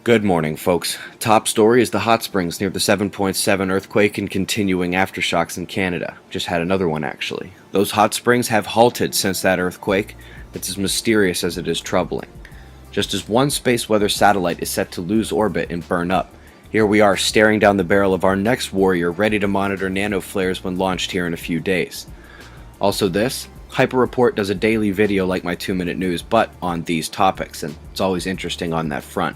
Good morning, folks. Top story is the hot springs near the 7.7 earthquake and continuing aftershocks in Canada. Just had another one, actually. Those hot springs have halted since that earthquake. It's as mysterious as it is troubling. Just as one space weather satellite is set to lose orbit and burn up, here we are staring down the barrel of our next warrior, ready to monitor nanoflares when launched here in a few days. Also this, Hyper Report does a daily video like my 2-minute news, but on these topics, and it's always interesting on that front.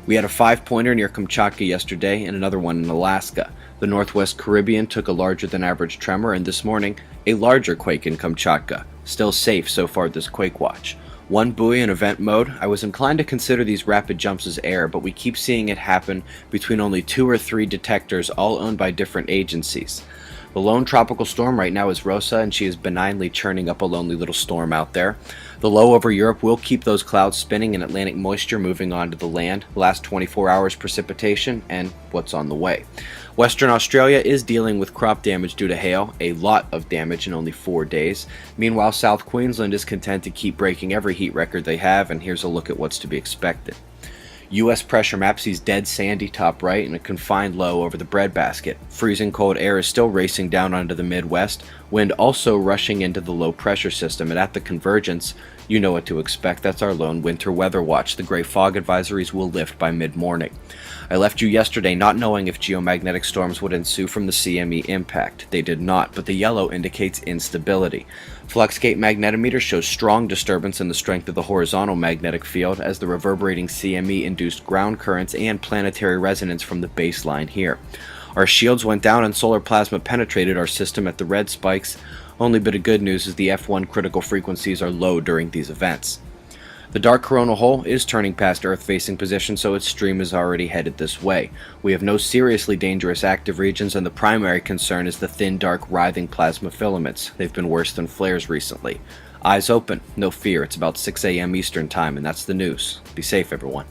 We had a 5-pointer near Kamchatka yesterday and another one in Alaska. The Northwest Caribbean took a larger than average tremor, and this morning, a larger quake in Kamchatka. Still safe so far this quake watch. One buoy in event mode. I was inclined to consider these rapid jumps as error, but we keep seeing it happen between only 2 or 3 detectors, all owned by different agencies. The lone tropical storm right now is Rosa, and she is benignly churning up a lonely little storm out there. The low over Europe will keep those clouds spinning and Atlantic moisture moving onto the land. The last 24 hours precipitation and what's on the way. Western Australia is dealing with crop damage due to hail, a lot of damage in only 4 days. Meanwhile, South Queensland is content to keep breaking every heat record they have, and here's a look at what's to be expected. U.S. pressure map sees dead sandy top right and a confined low over the breadbasket. Freezing cold air is still racing down onto the Midwest, wind also rushing into the low pressure system, and at the convergence, you know what to expect. That's our lone winter weather watch. The gray fog advisories will lift by mid-morning. I left you yesterday not knowing if geomagnetic storms would ensue from the CME impact. They did not, but the yellow indicates instability. Fluxgate magnetometer shows strong disturbance in the strength of the horizontal magnetic field as the reverberating CME induced ground currents and planetary resonance from the baseline here. Our shields went down and solar plasma penetrated our system at the red spikes. Only bit of good news is the F1 critical frequencies are low during these events. The dark coronal hole is turning past Earth-facing position, so its stream is already headed this way. We have no seriously dangerous active regions, and the primary concern is the thin, dark, writhing plasma filaments. They've been worse than flares recently. Eyes open, no fear. It's about 6 a.m. Eastern Time, and that's the news. Be safe, everyone.